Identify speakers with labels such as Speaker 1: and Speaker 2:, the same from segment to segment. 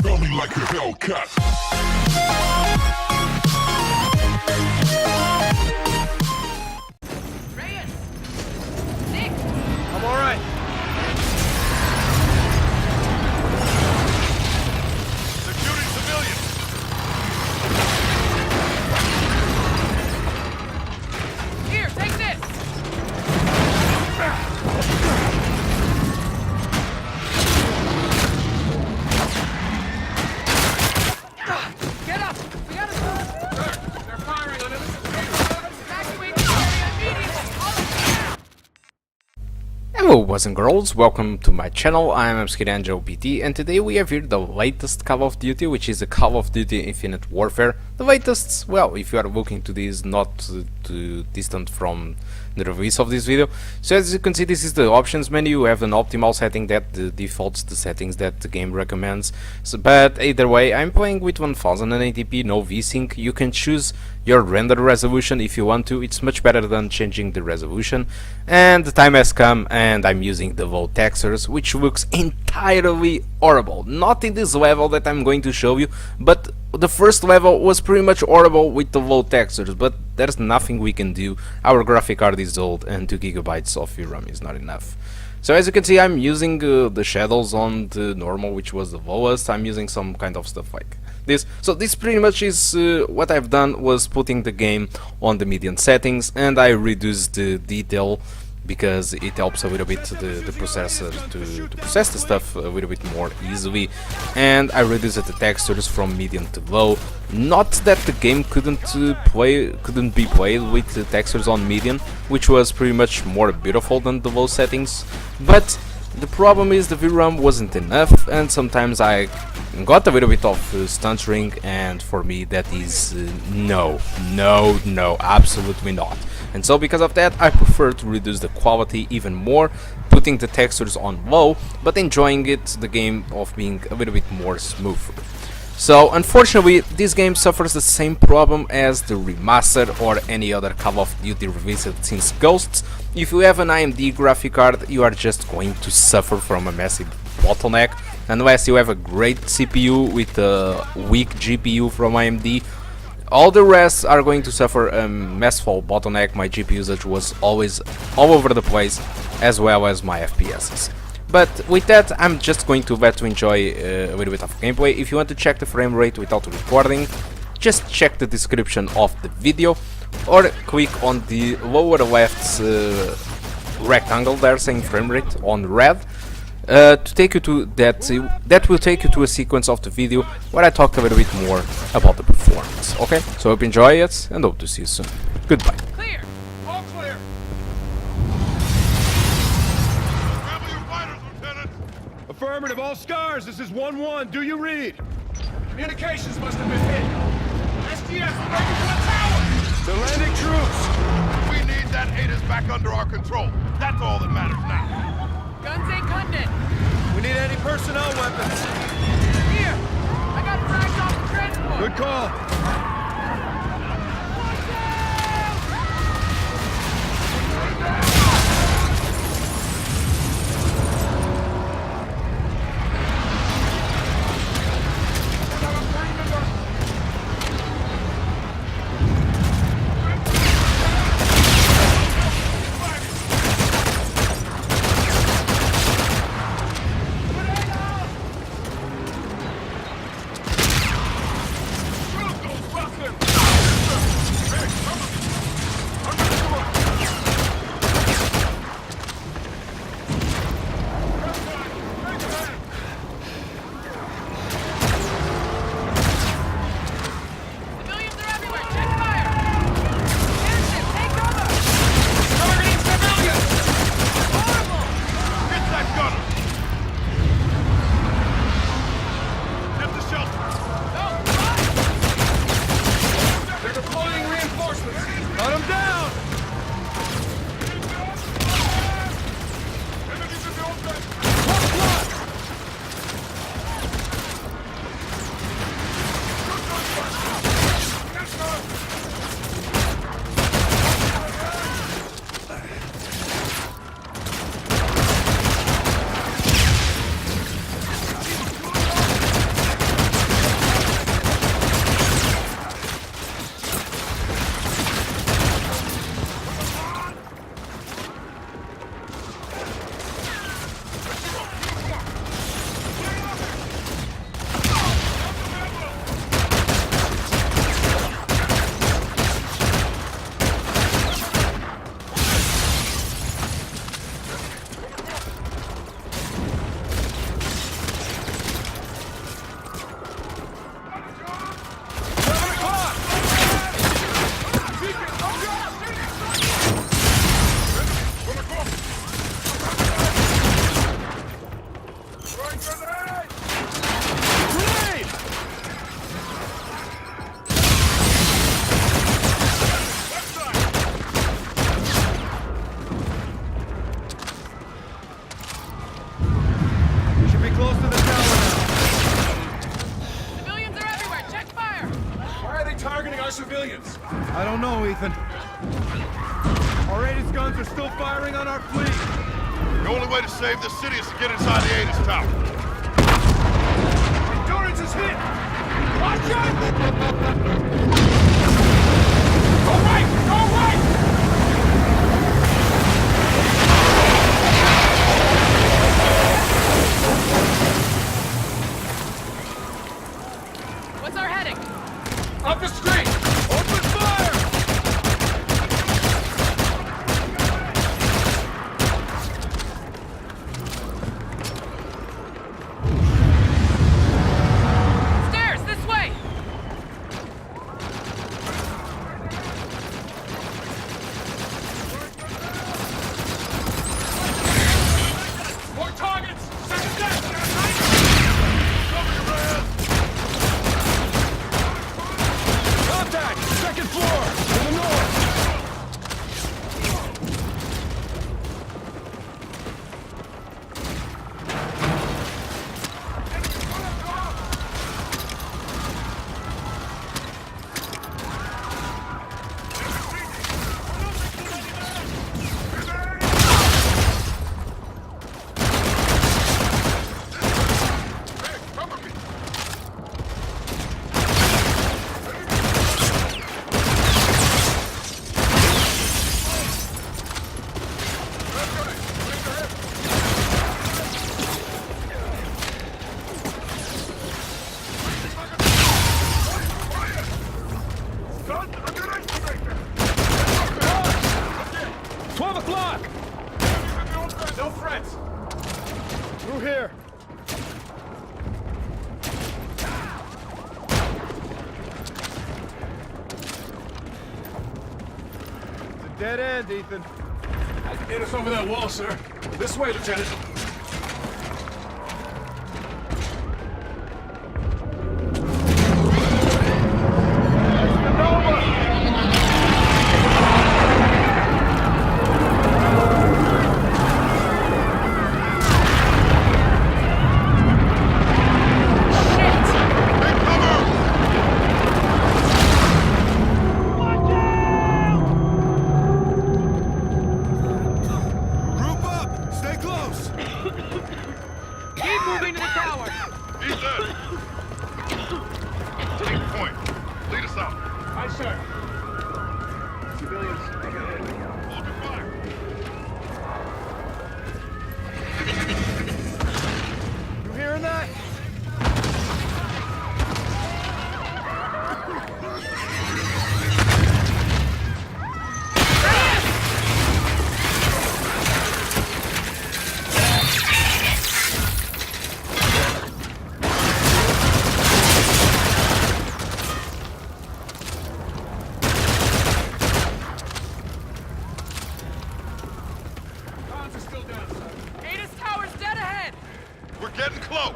Speaker 1: Smell me like a Hellcat.
Speaker 2: Reyes! Nick!
Speaker 3: I'm all right.
Speaker 1: They're shooting civilians.
Speaker 2: Here, take this! Get up! We gotta move!
Speaker 1: They're firing on innocent
Speaker 2: Evacuate the area immediately! All of you now!
Speaker 4: Hello boys and girls, welcome to my channel. I am AMD PT, and today we have here the latest Call of Duty, which is the Call of Duty Infinite Warfare. The latest, well, if you are looking to this not too distant from the release of this video. So as you can see, this is the options menu. You have an optimal setting that defaults the settings that the game recommends. So, but either way, I'm playing with 1080p, no VSync. You can choose your render resolution if you want to. It's much better than changing the resolution. And the time has come, and I'm using the low textures, which looks entirely horrible. Not in this level that I'm going to show you, but the first level was pretty much horrible with the low textures, but there's nothing we can do. Our graphic card is old and 2 GB of VRAM is not enough. So as you can see, I'm using the shadows on the normal, which was the lowest. I'm using some kind of stuff like this. So this pretty much is what I've done was putting the game on the medium settings, and I reduced the detail because it helps a little bit the processor to process the stuff a little bit more easily, and I reduced the textures from medium to low. Not that the game couldn't be played with the textures on medium, which was pretty much more beautiful than the low settings, but the problem is the VRAM wasn't enough, and sometimes I got a little bit of stuttering, and for me that is no, absolutely not. And so because of that, I prefer to reduce the quality even more, putting the textures on low, but enjoying the game of being a little bit more smooth. So unfortunately, this game suffers the same problem as the remastered or any other Call of Duty released since Ghosts. If you have an AMD graphic card, you are just going to suffer from a massive bottleneck, unless you have a great CPU with a weak GPU from AMD. All the rest are going to suffer a massive bottleneck. My GPU usage was always all over the place, as well as my FPSs. But with that, I'm just going to let you enjoy a little bit of gameplay. If you want to check the frame rate without recording, just check the description of the video, or click on the lower left rectangle there saying frame rate on red. To take you to that will take you to a sequence of the video where I talk a little bit more about the performance. Okay, so hope you enjoy it, and hope to see you soon. Goodbye.
Speaker 2: Clear!
Speaker 1: All clear. Grab your fighters, Lieutenant.
Speaker 3: Affirmative, all scars. This is 1-1. Do you read?
Speaker 1: Communications must have been hit. STS, breaking to the tower.
Speaker 3: They're landing troops.
Speaker 1: We need that haters back under our control. That's all that matters now.
Speaker 2: Guns ain't cutting it!
Speaker 3: We need any personnel weapons.
Speaker 2: Here! I got frags off the transport!
Speaker 3: Good call.
Speaker 1: We'll
Speaker 3: I don't know, Ethan. Our Aegis guns are still firing on our fleet.
Speaker 1: The only way to save this city is to get inside the Aegis tower. Endurance is hit! Watch out! Go right! Go right!
Speaker 2: What's our heading?
Speaker 1: Up the street! Open fire!
Speaker 2: Stairs, this way!
Speaker 1: More targets! Second deck! Cover your ass!
Speaker 3: Contact! Second floor! To the north!
Speaker 1: No threats!
Speaker 3: Through here! It's a dead end, Ethan.
Speaker 1: Hit us over that wall, sir. This way, Lieutenant.
Speaker 3: Group up! Stay close!
Speaker 2: Keep moving to the tower!
Speaker 1: Ethan! Take point. Lead us out. Aye, sir. Civilians, take ahead. Open fire.
Speaker 3: You hearing that?
Speaker 1: Cons are still down, sir.
Speaker 2: Aegis tower's dead ahead!
Speaker 1: We're getting close.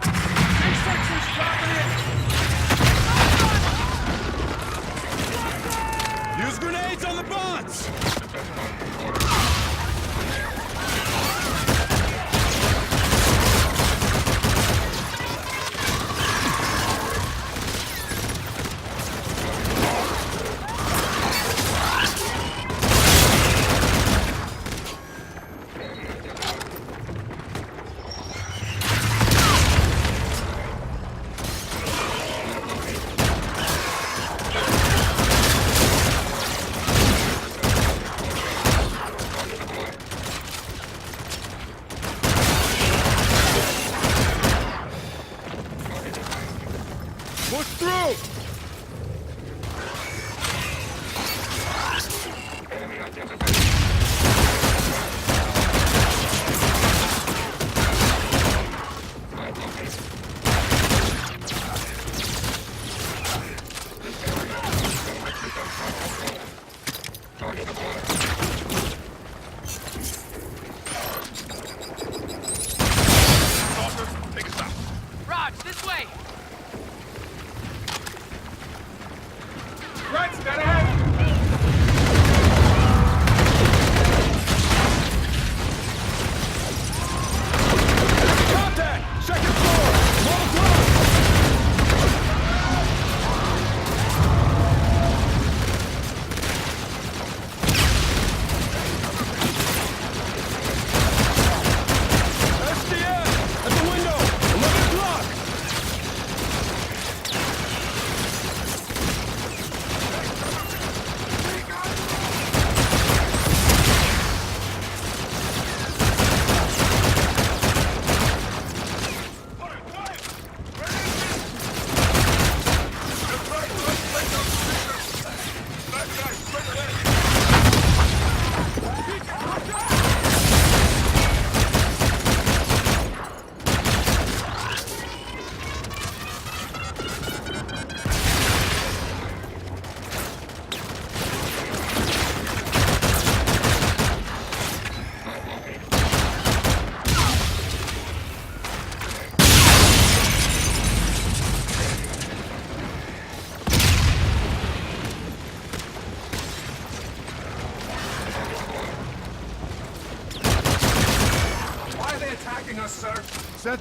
Speaker 3: Big section's dropping in! Use grenades on the bots! Push through!
Speaker 1: Stalker, take us out.
Speaker 2: Raj, this way!
Speaker 1: Threats, dead ahead.
Speaker 3: Contact! Second floor! Level close!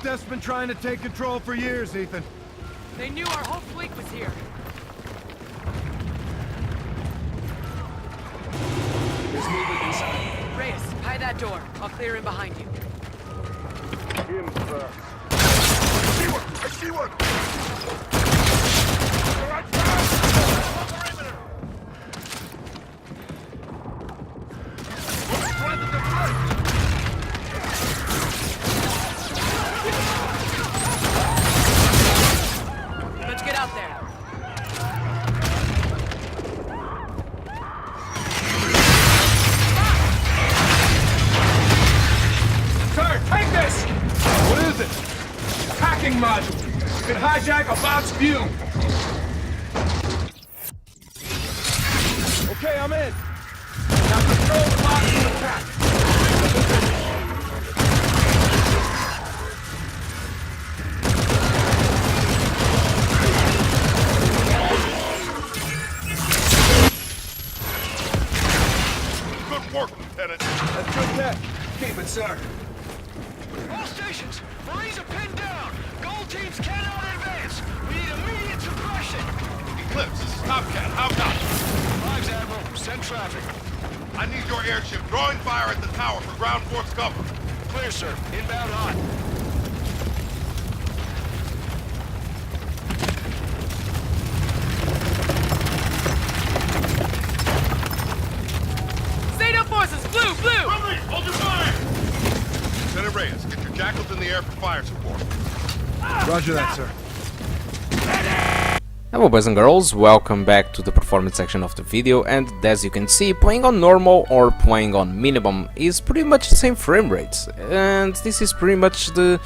Speaker 3: death's been trying to take control for years, Ethan.
Speaker 2: They knew our whole fleet was here.
Speaker 1: There's movement inside.
Speaker 2: Reyes, hide that door. I'll clear in behind you.
Speaker 3: Him first. I see one!
Speaker 2: Let's get out there.
Speaker 1: Sir, take this!
Speaker 3: What is it?
Speaker 1: Hacking module. Can hijack a box view.
Speaker 3: Okay, I'm in.
Speaker 1: Now control the box and attack.
Speaker 5: Good work, Lieutenant.
Speaker 3: That's good tech.
Speaker 1: Keep it, sir.
Speaker 5: All stations, Marines are pinned down. Gold teams cannot advance. We need immediate suppression. Eclipse, this is Top Cat. How about it? Fives, Admiral. Send traffic. I need your airship drawing fire at the tower for ground force cover. Clear, sir. Inbound hot.
Speaker 2: Zeta forces, blue, blue!
Speaker 5: Friendly, hold your fire! Lieutenant Reyes, get your jackals in the air for fire support.
Speaker 3: Roger that, sir.
Speaker 4: Hello boys and girls, welcome back to the performance section of the video, and as you can see, playing on normal or playing on minimum is pretty much the same frame rates, and this is pretty much the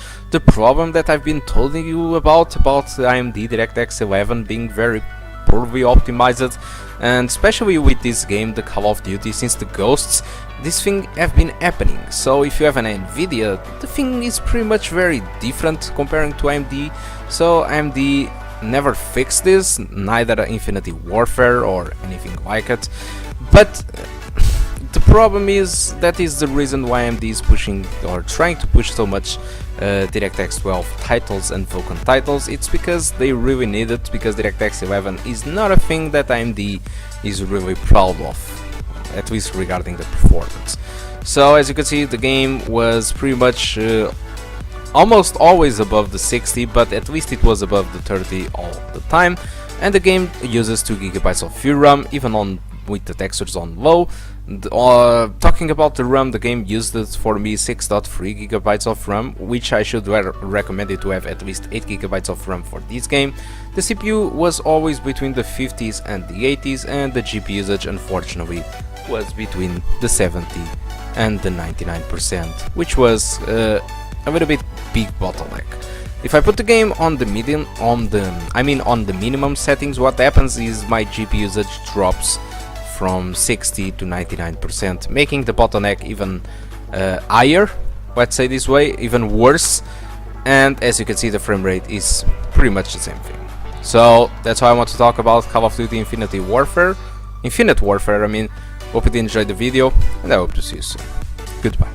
Speaker 4: problem that I've been telling you about the AMD DirectX 11 being very poorly optimized, and especially with this game, the Call of Duty, since the ghosts, this thing have been happening. So if you have an Nvidia, the thing is pretty much very different comparing to AMD, so AMD never fixed this, neither Infinite Warfare or anything like it, but the problem is that is the reason why AMD is pushing or trying to push so much DirectX 12 titles and Vulkan titles. It's because they really need it, because DirectX 11 is not a thing that AMD is really proud of, at least regarding the performance. So as you can see, the game was pretty much almost always above the 60, but at least it was above the 30 all the time, and the game uses 2 GB of VRAM, even on with the textures on low. Talking about the RAM, the game used it for me 6.3 GB of RAM, which I should recommend it to have at least 8 GB of RAM for this game. The CPU was always between the 50s and the 80s, and the GPU usage unfortunately was between the 70 and the 99%, which was a little bit big bottleneck. If I put the game on the on the minimum settings, what happens is my GPU usage drops from 60 to 99%, making the bottleneck even higher, let's say this way, even worse, and as you can see, the frame rate is pretty much the same thing. So that's why I want to talk about Call of Duty Infinite Warfare, I mean. Hope you did enjoy the video, and I hope to see you soon. Goodbye.